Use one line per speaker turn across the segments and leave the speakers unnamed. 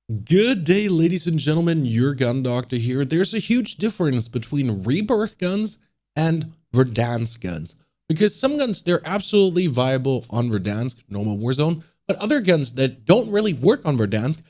Good day, ladies and gentlemen, your gun doctor here. There's a huge difference between Rebirth guns and Verdansk guns. Because some guns, they're absolutely viable on Verdansk, normal Warzone, but other guns that don't really work on Verdansk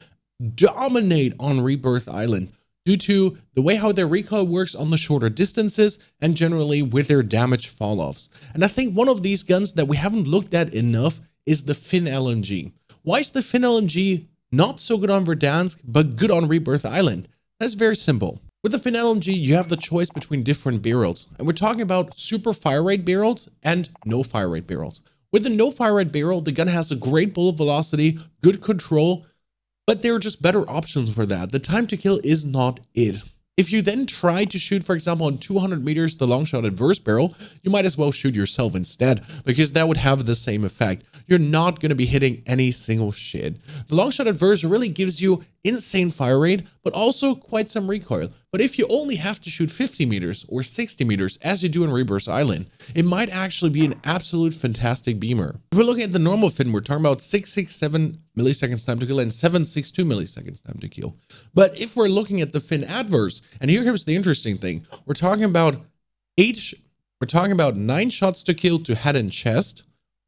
dominate on Rebirth Island due to the way how their recoil works on the shorter distances and generally with their damage fall-offs. And I think one of these guns that we haven't looked at enough is the FINN LmG. Why is the FINN LmG not so good on Verdansk, but good on Rebirth Island? That's very simple. With the FINN LmG, you have the choice between different barrels, and we're talking about super fire rate barrels and no fire rate barrels. With the no fire rate barrel, the gun has a great bullet velocity, good control, but there are just better options for that. The time to kill is not it. If you then try to shoot, for example, on 200 meters, the long shot adverse barrel, you might as well shoot yourself instead, because that would have the same effect. You're not going to be hitting any single shit. The long shot adverse really gives you insane fire rate, but also quite some recoil. But if you only have to shoot 50 meters or 60 meters, as you do in Rebirth Island, it might actually be an absolute fantastic beamer. If we're looking at the normal FINN, we're talking about 667 milliseconds time to kill and 762 milliseconds time to kill. But if we're looking at the FINN adverse, and here's the interesting thing, we're talking about 9 shots to kill to head and chest.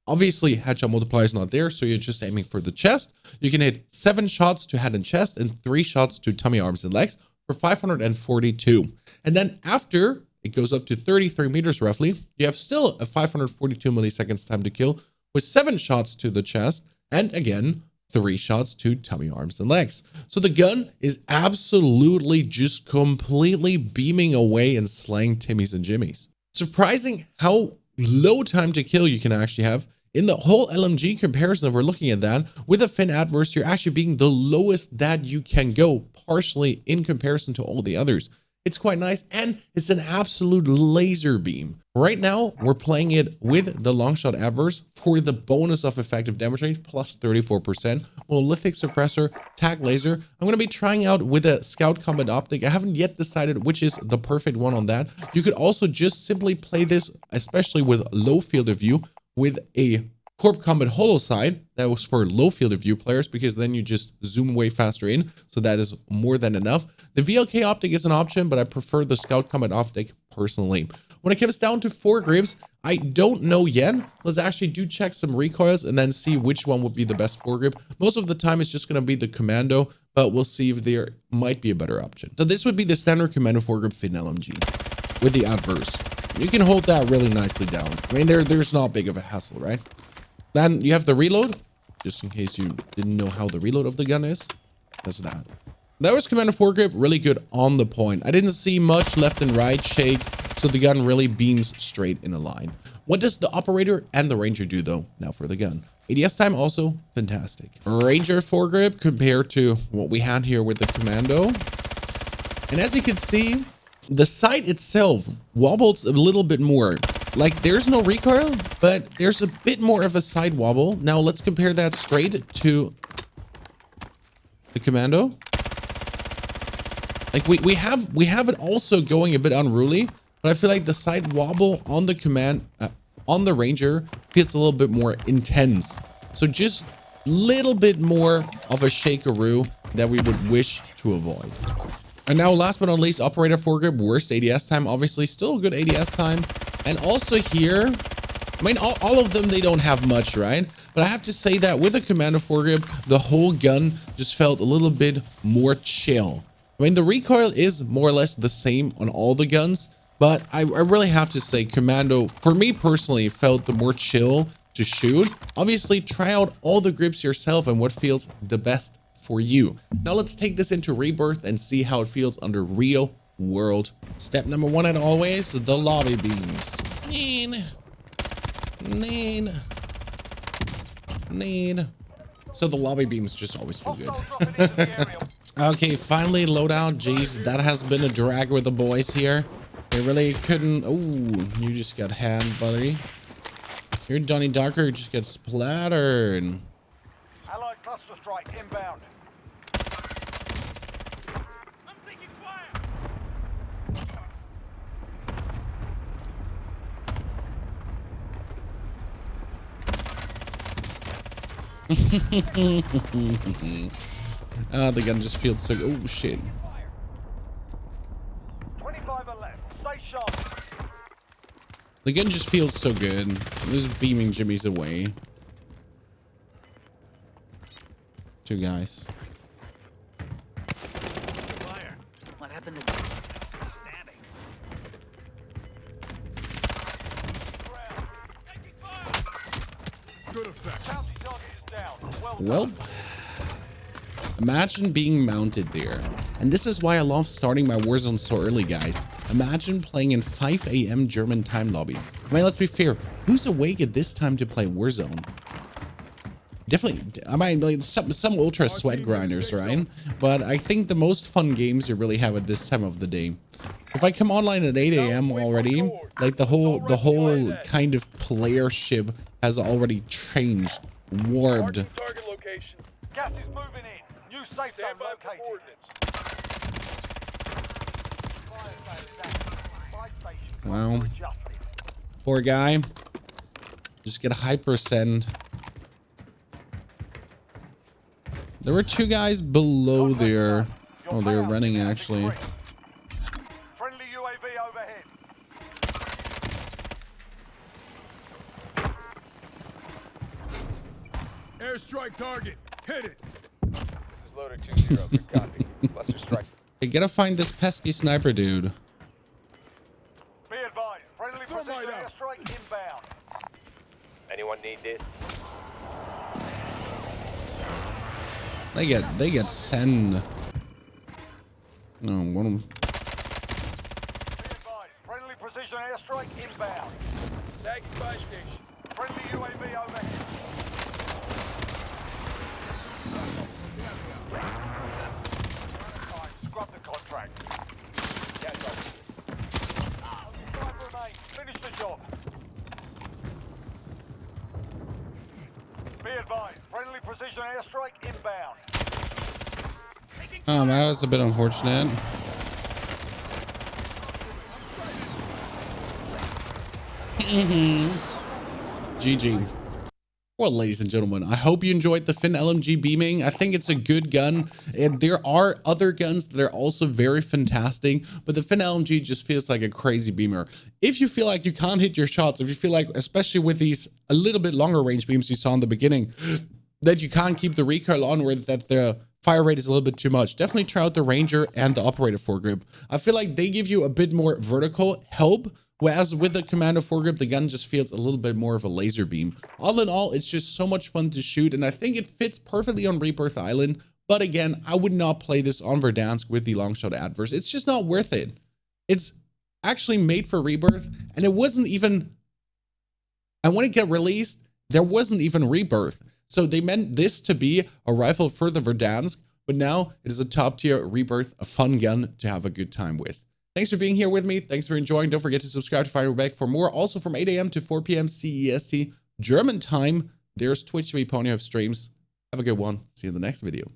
Obviously, headshot multiplier is not there, so you're just aiming for the chest. You can hit 7 shots to head and chest and 3 shots to tummy, arms, and legs for 542. And then after it goes up to 33 meters roughly, you have still a 542 milliseconds time to kill with 7 shots to the chest and again 3 shots to tummy, arms, and legs. So the gun is absolutely just completely beaming away and slaying Timmies and Jimmies. Surprising how low time to kill you can actually have. In the whole LMG comparison, if we're looking at that, with a FINN adverse, you're actually being the lowest that you can go, partially in comparison to all the others. It's quite nice, and it's an absolute laser beam. Right now, we're playing it with the long shot adverse for the bonus of effective damage range, plus 34%, monolithic suppressor, tac laser. I'm going to be trying out with a scout combat optic. I haven't yet decided which is the perfect one on that. You could also just simply play this, especially with low field of view, with a Corp Combat Holo side. That was for low field of view players, because then you just zoom way faster in, so that is more than enough. The VLK optic is an option, but I prefer the Scout Combat optic personally. When it comes down to foregrips, I don't know yet. Let's actually do check some recoils and then see which one would be the best foregrip. Most of the time it's just going to be the Commando, but we'll see if there might be a better option. So this would be the standard Commando foregrip FINN LmG with the adverse. You can hold that really nicely down. I mean, there's not big of a hassle, right? Then you have the reload, just in case you didn't know how the reload of the gun is. That's that. That was Commando foregrip, really good on the point. I didn't see much left and right shake, so the gun really beams straight in a line. What does the operator and the ranger do though? Now for the gun. ADS time also fantastic. Ranger foregrip compared to what we had here with the Commando. And as you can see, the sight itself wobbles a little bit more. Like, there's no recoil, but there's a bit more of a side wobble. Now let's compare that straight to the Commando. Like we have it also going a bit unruly, but I feel like the side wobble on the on the Ranger feels a little bit more intense. So just a little bit more of a shakeroo that we would wish to avoid. And now last but not least, operator foregrip, worst ADS time, obviously still a good ADS time. And also here, I mean, all of them, they don't have much, right? But I have to say that with a Commando foregrip, the whole gun just felt a little bit more chill. I mean, the recoil is more or less the same on all the guns, but I really have to say Commando, for me personally, felt the more chill to shoot. Obviously, try out all the grips yourself and what feels the best for you. Now let's take this into Rebirth and see how it feels under real world. Step number 1, as always, the lobby beams. So the lobby beams just always feel good. Okay, finally loadout. Jeez, that has been a drag with the boys here. They really couldn't. Oh, you just got hand, buddy. You're Donnie Darker, you just get splattered.
Allied cluster strike inbound. I'm taking fire.
The gun just feels so. Oh shit.
25 are left. Stay sharp.
The gun just feels so good. Just beaming Jimmy's away. Two guys.
Fire. What happened to stabbing?
Taking fire.
Good effect.
Bounty target is down.
Well, imagine being mounted there. And this is why I love starting my Warzone so early, guys. Imagine playing in 5 a.m. German time lobbies. I mean, let's be fair. Who's awake at this time to play Warzone? Definitely, I mean, like some ultra sweat grinders, right? But I think the most fun games you really have at this time of the day. If I come online at 8 a.m. already, like the whole kind of playership has already changed, warped.
Target location.
Gas is moving in. New safe zone
Stand by for
located.
coordinates.
Fire sale is active. Buy station.
Wow.
Adjusted.
Poor guy. Just get a hyper send. There were two guys below there. Oh, they're running actually.
Friendly UAV overhead.
Airstrike target. Hit it.
This is loader 2-0. Good copy. Cluster strike.
Hey, gotta find this pesky sniper dude.
Be advised. Friendly
Thermite
precision
out.
airstrike inbound.
Anyone need this?
They get send. No, one of them.
Be advised. Friendly precision airstrike inbound.
Tagging fire station.
Friendly UAV overhead. Time. Scrub the contract.
Gas open.
Only 5 remain. Finish the job. Be advised. Friendly precision airstrike inbound.
That was a bit unfortunate. GG. Well, ladies and gentlemen, I hope you enjoyed the FINN LmG beaming. I think it's a good gun. And there are other guns that are also very fantastic, but the FINN LmG just feels like a crazy beamer. If you feel like you can't hit your shots, if you feel like, especially with these a little bit longer range beams you saw in the beginning, that you can't keep the recoil on, or that the fire rate is a little bit too much, definitely try out the Ranger and the Operator Foregrip. I feel like they give you a bit more vertical help, whereas with the Commando Foregrip, the gun just feels a little bit more of a laser beam. All in all, it's just so much fun to shoot, and I think it fits perfectly on Rebirth Island. But again, I would not play this on Verdansk with the long shot adverse. It's just not worth it. It's actually made for Rebirth, and it wasn't even, and when it got released, there wasn't even Rebirth. So they meant this to be a rifle for the Verdansk, but now it is a top tier Rebirth, a fun gun to have a good time with. Thanks for being here with me. Thanks for enjoying. Don't forget to subscribe to Fire Rate for more. Also from 8 a.m. to 4 p.m. CEST German time, there's Twitch TV Ponyhof streams. Have a good one. See you in the next video.